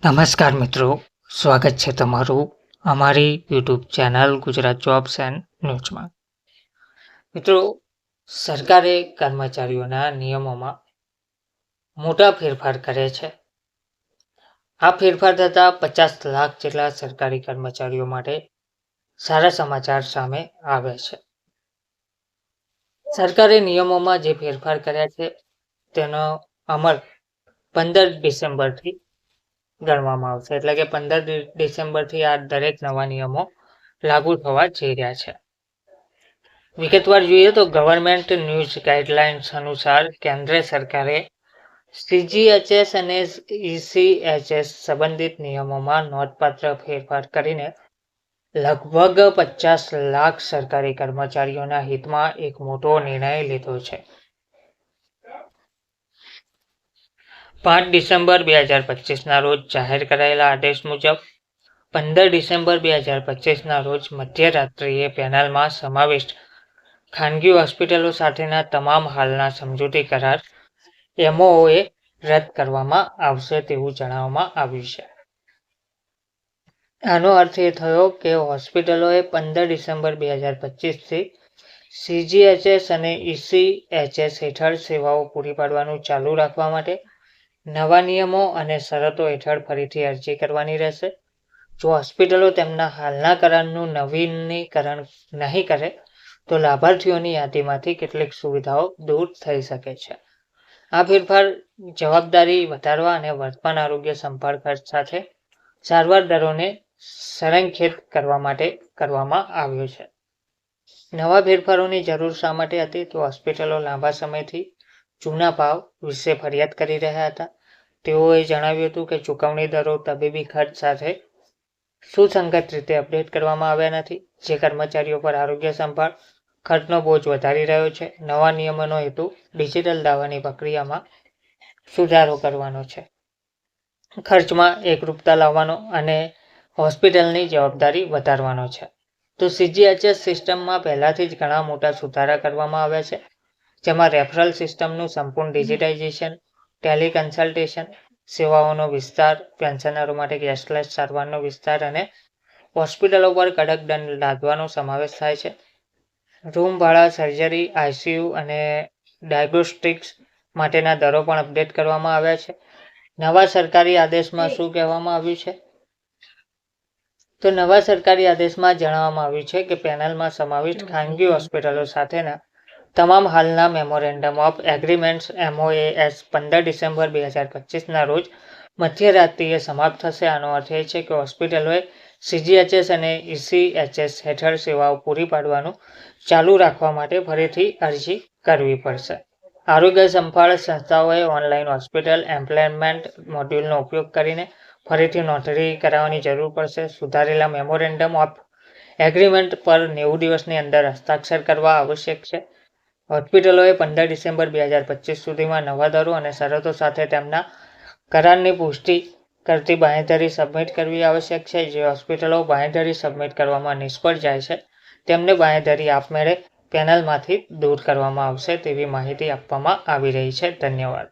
નમસ્કાર મિત્રો, સ્વાગત છે તમારું અમારી YouTube channel Gujarat jobs and ન્યૂઝમાં. મિત્રો, સરકારે કર્મચારીઓના નિયમોમાં મોટા ફેરફાર કરે છે. આ ફેરફાર થતાં 50 લાખ જેટલા સરકારી કર્મચારીઓ માટે સારા સમાચાર સામે આવે છે. સરકારે નિયમોમાં જે ફેરફાર કર્યા છે તેનો અમલ 15 ડિસેમ્બરથી ગણવામાં આવશે. એટલે કે 15 ડિસેમ્બરથી આ દરેક નવા નિયમો લાગુ થવા જઈ રહ્યા છે. વિગતવાર જોઈએ તો ગવર્મેન્ટ ન્યૂઝ ગાઈડલાઇન્સ અનુસાર કેન્દ્ર સરકારે સીજીએચએસ અને ઈસીએચએસ સંબંધિત નિયમોમાં નોંધપાત્ર ફેરફાર કરીને લગભગ 50 લાખ સરકારી કર્મચારીઓના હિતમાં એક મોટો નિર્ણય લીધો છે. 5 ડિસેમ્બર 2025ના રોજ જાહેર કરાયેલા આદેશ મુજબ 15 ડિસેમ્બર 2025ના રોજ મધ્યરાત્રિએ પેનલમાં સમાવિષ્ટ ખાનગી હોસ્પિટલો સાથેના તમામ હાલના સમજૂતી કરાર એમઓએ રદ કરવામાં આવશે તેવું જણાવવામાં આવ્યું છે. આનો અર્થ એ થયો કે હોસ્પિટલોએ 15 ડિસેમ્બર 2025થી સીજીએચએસ અને ઈસીએચએસ હેઠળ સેવાઓ પૂરી પાડવાનું ચાલુ રાખવા માટે નવા નિયમો અને શરતો હેઠળ ફરીથી અરજી કરવાની રહેશે. જો હોસ્પિટલો તેમના હાલના કરારનું નવીનીકરણ નહીં કરે તો લાભાર્થીઓની યાદીમાંથી કેટલીક સુવિધાઓ દૂર થઈ શકે છે. આ ફેરફાર જવાબદારી વધારવા અને વર્તમાન આરોગ્ય સંભાળ ખર્ચ સાથે સારવાર દરોને સંરેખિત કરવા માટે કરવામાં આવ્યો છે. નવા ફેરફારોની જરૂર શા માટે હતી? તો હોસ્પિટલો લાંબા સમયથી જૂના ભાવ વિશે ફરિયાદ કરી રહ્યા હતા. તેઓએ જણાવ્યું હતું કે ચૂકવણી દરો તબીબી ખર્ચ સાથે સુસંગત રીતે અપડેટ કરવામાં આવ્યા નથી, જે કર્મચારીઓ પર આરોગ્ય સંભાળ ખર્ચનો બોજ વધારી રહ્યો છે. નવા નિયમોનો હેતુ ડિજિટલ દાવાની પ્રક્રિયામાં સુધારો કરવાનો છે, ખર્ચમાં એકરૂપતા લાવવાનો અને હોસ્પિટલની જવાબદારી વધારવાનો છે. તો સીજીએચએસ સિસ્ટમમાં પહેલાથી જ ઘણા મોટા સુધારા કરવામાં આવ્યા છે, જેમાં રેફરલ સિસ્ટમનું સંપૂર્ણ ડિજિટાઇઝેશન, ટેલિકન્સલ્ટેશન સેવાઓનો વિસ્તાર, પેન્શનરો માટે કેશલેસ સારવારનો વિસ્તાર અને હોસ્પિટલો પર કડક દંડ લાદવાનો સમાવેશ થાય છે. રૂમ ભાડા, સર્જરી, આઈસીયુ અને ડાયગ્નોસ્ટિક્સ માટેના દરો પણ અપડેટ કરવામાં આવ્યા છે. નવા સરકારી આદેશમાં શું કહેવામાં આવ્યું છે? તો નવા સરકારી આદેશમાં જણાવવામાં આવ્યું છે કે પેનલમાં સમાવિષ્ટ ખાનગી હોસ્પિટલો સાથેના તમામ હાલના મેમોરેન્ડમ ઓફ એગ્રીમેન્ટ્સ MOAs 15 ડિસેમ્બર 2025ના રોજ મધ્યરાત્રિએ સમાપ્ત થશે. આનો અર્થ એ છે કે હોસ્પિટલોએ સીજીએચએસ અને ઈસીએચએસ હેઠળ સેવાઓ પૂરી પાડવાનું ચાલુ રાખવા માટે ફરીથી અરજી કરવી પડશે. આરોગ્ય સંભાળ સંસ્થાઓએ ઓનલાઈન હોસ્પિટલ એમ્પ્લોયમેન્ટ મોડ્યુલનો ઉપયોગ કરીને ફરીથી નોંધણી કરાવવાની જરૂર પડશે. સુધારેલા મેમોરેન્ડમ ઓફ એગ્રીમેન્ટ પર 90 દિવસની અંદર હસ્તાક્ષર કરવા આવશ્યક છે. હોસ્પિટલોએ 15 ડિસેમ્બર 2025 સુધીમાં નવા દરો અને શરતો સાથે તેમના કરારની પુષ્ટિ કરતી બાંહેધરી સબમિટ કરવી આવશ્યક છે. જે હોસ્પિટલો બાંહેધરી સબમિટ કરવામાં નિષ્ફળ જાય છે તેમને બાંહેધરી આપમેળે પેનલમાંથી દૂર કરવામાં આવશે તેવી માહિતી આપવામાં આવી રહી છે. ધન્યવાદ.